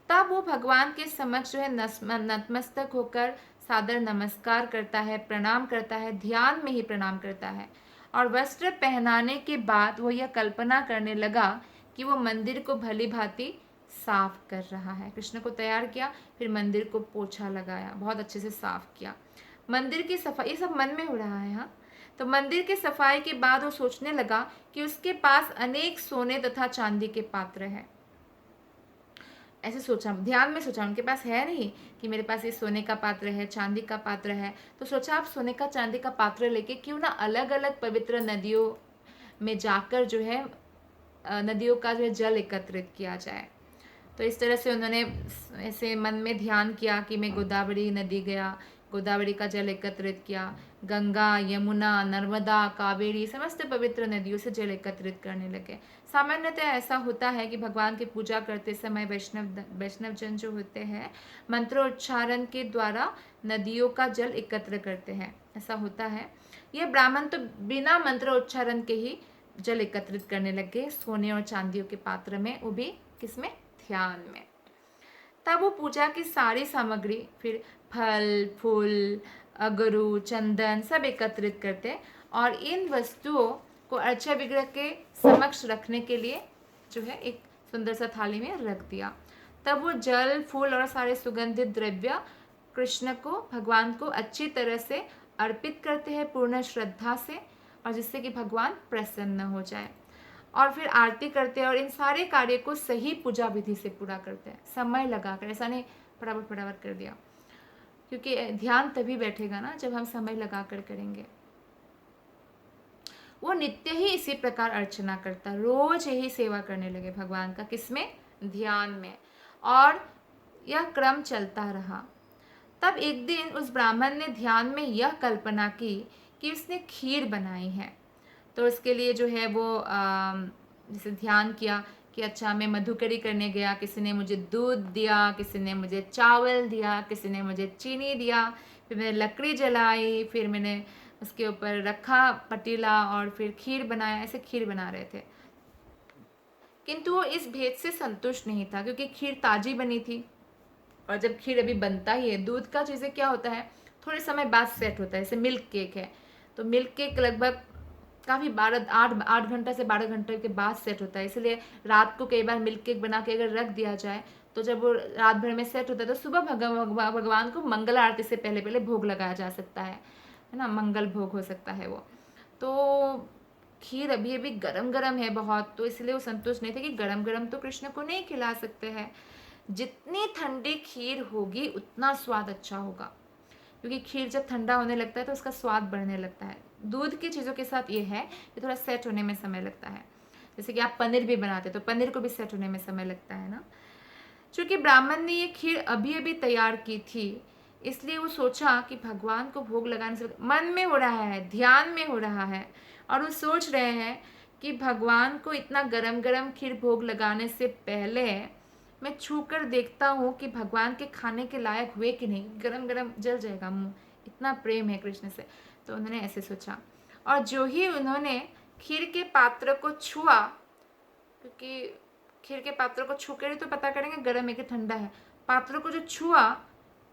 तब वो भगवान के समक्ष जो है नतमस्तक होकर सादर नमस्कार करता है, प्रणाम करता है, ध्यान में ही प्रणाम करता है। और वस्त्र पहनाने के बाद वो यह कल्पना करने लगा कि वो मंदिर को भली भांति साफ कर रहा है। कृष्ण को तैयार किया, फिर मंदिर को पोछा लगाया, बहुत अच्छे से साफ किया। मंदिर की सफाई, ये सब मन में हो रहा है। हाँ, तो मंदिर की सफाई के बाद वो सोचने लगा कि उसके पास अनेक सोने तथा चांदी के पात्र हैं। ऐसे सोचा, ध्यान में सोचा, उनके पास है नहीं कि मेरे पास ये सोने का पात्र है, चांदी का पात्र है। तो सोचा आप सोने का चांदी का पात्र लेके क्यों ना अलग अलग पवित्र नदियों में जाकर जो है नदियों का जो है जल एकत्रित किया जाए। तो इस तरह से उन्होंने ऐसे मन में ध्यान किया कि मैं गोदावरी नदी गया, गोदावरी का जल एकत्रित किया, गंगा, यमुना, नर्मदा, कावेरी, समस्त पवित्र नदियों से जल एकत्रित करने लगे। सामान्यतः ऐसा होता है कि भगवान की पूजा करते समय वैष्णव जन जो होते हैं मंत्रोच्चारण के द्वारा नदियों का जल एकत्र करते हैं, ऐसा होता है। यह ब्राह्मण तो बिना मंत्रोच्चारण के ही जल एकत्रित करने लगे सोने और चांदियों के पात्र में, वो भी किसमें, ध्यान में। तब वो पूजा की सारी सामग्री, फिर फल फूल, अगरू, चंदन सब एकत्रित करते और इन वस्तुओं को अर्चा विग्रह के समक्ष रखने के लिए जो है एक सुंदर सा थाली में रख दिया। तब वो जल, फूल और सारे सुगंधित द्रव्य कृष्ण को, भगवान को अच्छी तरह से अर्पित करते हैं पूर्ण श्रद्धा से, और जिससे कि भगवान प्रसन्न हो जाए। और फिर आरती करते हैं और इन सारे कार्य को सही पूजा विधि से पूरा करते हैं, समय लगाकर। ऐसा नहीं फटाफट फटाफट कर दिया, क्योंकि ध्यान तभी बैठेगा ना जब हम समय लगाकर करेंगे। वो नित्य ही इसी प्रकार अर्चना करता, रोज यही सेवा करने लगे भगवान का। किसमें? ध्यान में। और यह क्रम चलता रहा। तब एक दिन उस ब्राह्मण ने ध्यान में यह कल्पना की कि उसने खीर बनाई है। तो उसके लिए जो है वो जैसे ध्यान किया कि अच्छा मैं मधुकरी करने गया, किसी ने मुझे दूध दिया, किसी ने मुझे चावल दिया, किसी ने मुझे चीनी दिया, फिर मैंने लकड़ी जलाई, फिर मैंने उसके ऊपर रखा पतीला और फिर खीर बनाया। ऐसे खीर बना रहे थे, किंतु वो इस भेद से संतुष्ट नहीं था, क्योंकि खीर ताजी बनी थी। और जब खीर अभी बनता ही है, दूध का चीज़ें क्या होता है, थोड़े समय बाद सेट होता है। जैसे मिल्क केक है, तो मिल्क केक लगभग काफ़ी 8 घंटा से 12 घंटे के बाद सेट होता है। इसलिए रात को कई बार मिल्क केक बना के अगर रख दिया जाए, तो जब वो रात भर में सेट होता है तो सुबह भगवान को मंगल आरती से पहले पहले भोग लगाया जा सकता है ना, मंगल भोग हो सकता है वो। तो खीर अभी अभी गरम गरम है बहुत, तो इसलिए वो संतुष्ट नहीं थे कि गरम गरम तो कृष्ण को नहीं खिला सकते हैं। जितनी ठंडी खीर होगी उतना स्वाद अच्छा होगा, क्योंकि खीर जब ठंडा होने लगता है तो उसका स्वाद बढ़ने लगता है। दूध की चीज़ों के साथ ये है कि थोड़ा सेट होने में समय लगता है। जैसे कि आप पनीर भी बनाते तो पनीर को भी सेट होने में समय लगता है ना। चूँकि ब्राह्मण ने ये खीर अभी अभी तैयार की थी, इसलिए वो सोचा कि भगवान को भोग लगाने से मन में हो रहा है, ध्यान में हो रहा है, और वो सोच रहे हैं कि भगवान को इतना गरम गरम खीर भोग लगाने से पहले मैं छू कर देखता हूँ कि भगवान के खाने के लायक हुए कि नहीं, गरम गरम जल जाएगा मुंह, इतना प्रेम है कृष्ण से। तो उन्होंने ऐसे सोचा, और जो ही उन्होंने खीर के पात्र को छुआ, क्योंकि खीर के पात्र को छू कर ही तो पता करेंगे गर्म है कि ठंडा है, पात्र को जो छुआ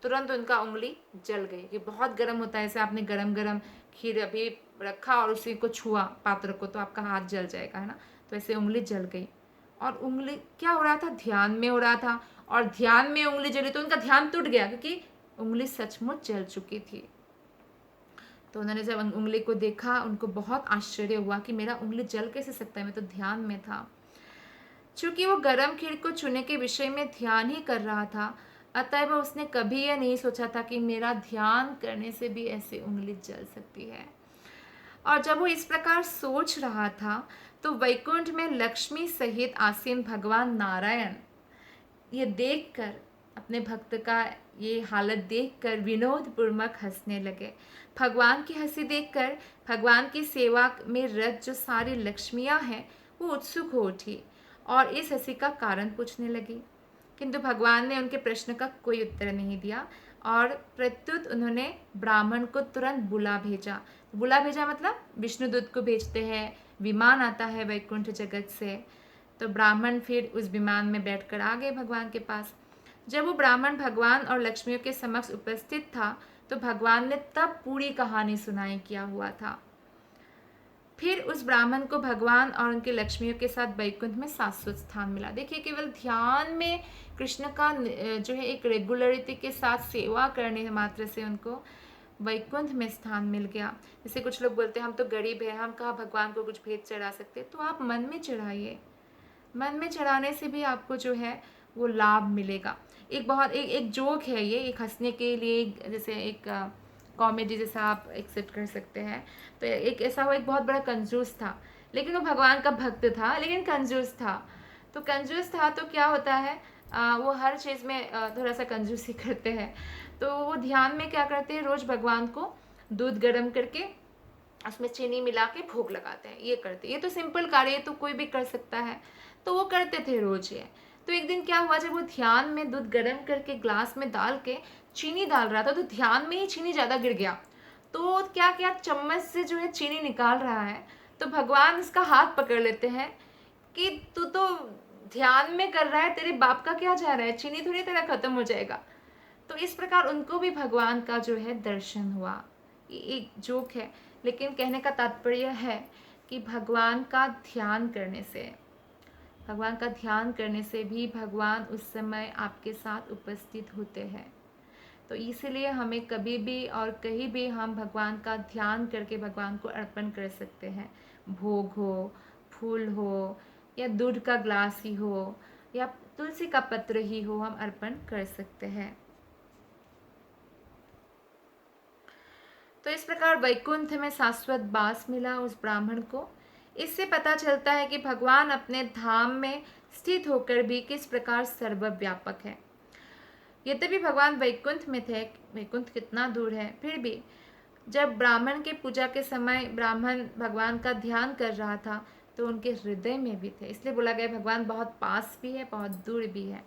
तुरंत उनका उंगली जल गई। कि बहुत गर्म होता है, ऐसे आपने गरम गरम खीर अभी रखा और उसी को छुआ पात्र को, तो आपका हाथ जल जाएगा, है ना। तो ऐसे उंगली जल गई। और उंगली क्या हो रहा था, ध्यान में हो रहा था, और ध्यान में उंगली जली तो उनका ध्यान टूट गया, क्योंकि उंगली सचमुच जल चुकी थी। तो उन्होंने जब उंगली को देखा, उनको बहुत आश्चर्य हुआ कि मेरा उंगली जल कैसे सकता है, मैं तो ध्यान में था। चूंकि वो गरम खीर को छूने के विषय में ध्यान ही कर रहा था, अतएव उसने कभी यह नहीं सोचा था कि मेरा ध्यान करने से भी ऐसे उंगली जल सकती है। और जब वो इस प्रकार सोच रहा था, तो वैकुंठ में लक्ष्मी सहित आसीन भगवान नारायण ये देखकर, अपने भक्त का ये हालत देखकर विनोद पूर्वक हंसने लगे। भगवान की हंसी देखकर भगवान की सेवा में रत जो सारी लक्ष्मियां हैं वो उत्सुक हो उठी और इस हंसी का कारण पूछने लगी, किंतु भगवान ने उनके प्रश्न का कोई उत्तर नहीं दिया, और प्रत्युत उन्होंने ब्राह्मण को तुरंत बुला भेजा। बुला भेजा मतलब विष्णुदूत को भेजते हैं, विमान आता है वैकुंठ जगत से, तो ब्राह्मण फिर उस विमान में बैठकर आ गए भगवान के पास। जब वो ब्राह्मण भगवान और लक्ष्मियों के समक्ष उपस्थित था, तो भगवान ने तब पूरी कहानी सुनाई क्या हुआ था। फिर उस ब्राह्मण को भगवान और उनके लक्ष्मियों के साथ वैकुंठ में शाश्वत स्थान मिला। देखिए, केवल ध्यान में कृष्ण का जो है एक रेगुलरिटी के साथ सेवा करने मात्र से उनको वैकुंठ में स्थान मिल गया। जैसे कुछ लोग बोलते हैं हम तो गरीब हैं, हम कहाँ भगवान को कुछ भेंट चढ़ा सकते, तो आप मन में चढ़ाइए। मन में चढ़ाने से भी आपको जो है वो लाभ मिलेगा। एक जोक है ये, एक हंसने के लिए, जैसे एक कॉमेडी जैसा आप एक्सेप्ट कर सकते हैं। तो एक ऐसा हुआ, एक बहुत बड़ा कंजूस था, लेकिन वो भगवान का भक्त था लेकिन कंजूस था। तो कंजूस था तो क्या होता है, वो हर चीज़ में थोड़ा सा कंजूसी करते हैं। तो वो ध्यान में क्या करते हैं, रोज़ भगवान को दूध गर्म करके उसमें चीनी मिला के भोग लगाते हैं, ये करते। ये तो सिंपल कार्य है, तो कोई भी कर सकता है, तो वो करते थे रोज ये। तो एक दिन क्या हुआ, जब वो ध्यान में दूध गर्म करके ग्लास में डाल के चीनी डाल रहा था, तो ध्यान में ही चीनी ज़्यादा गिर गया। तो क्या क्या चम्मच से जो है चीनी निकाल रहा है, तो भगवान उसका हाथ पकड़ लेते हैं कि तू तो ध्यान में कर रहा है, तेरे बाप का क्या जा रहा है, चीनी थोड़ी तेरा खत्म हो जाएगा। तो इस प्रकार उनको भी भगवान का जो है दर्शन हुआ। ये एक जोक है, लेकिन कहने का तात्पर्य है कि भगवान का ध्यान करने से भी भगवान उस समय आपके साथ उपस्थित होते हैं। तो इसीलिए हमें कभी भी और कहीं भी हम भगवान का ध्यान करके भगवान को अर्पण कर सकते हैं। भोग हो, फूल हो, या दूध का ग्लास ही हो, या तुलसी का पत्र ही हो, हम अर्पण कर सकते हैं। तो इस प्रकार वैकुंठ में शाश्वत वास मिला उस ब्राह्मण को। इससे पता चलता है कि भगवान अपने धाम में स्थित होकर भी किस प्रकार सर्वव्यापक है। यद्यपि भगवान वैकुंठ में थे, वैकुंठ कितना दूर है, फिर भी जब ब्राह्मण के पूजा के समय ब्राह्मण भगवान का ध्यान कर रहा था तो उनके हृदय में भी थे। इसलिए बोला गया भगवान बहुत पास भी है, बहुत दूर भी है।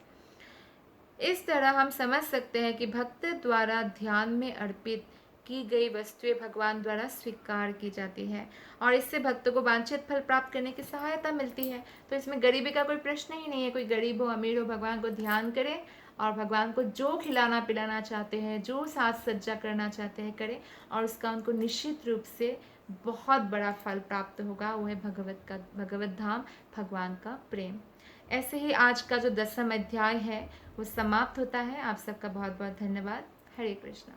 इस तरह हम समझ सकते हैं कि भक्त द्वारा ध्यान में अर्पित की गई वस्तुएं भगवान द्वारा स्वीकार की जाती है और इससे भक्तों को वांछित फल प्राप्त करने की सहायता मिलती है। तो इसमें गरीबी का कोई प्रश्न ही नहीं है। कोई गरीब हो, अमीर हो, भगवान को ध्यान करें और भगवान को जो खिलाना पिलाना चाहते हैं, जो साज सज्जा करना चाहते हैं, करें और उसका उनको निश्चित रूप से बहुत बड़ा फल प्राप्त होगा। वो है भगवत धाम, भगवान का प्रेम। ऐसे ही आज का जो 10वां अध्याय है वो समाप्त होता है। आप सबका बहुत बहुत धन्यवाद। हरे कृष्णा।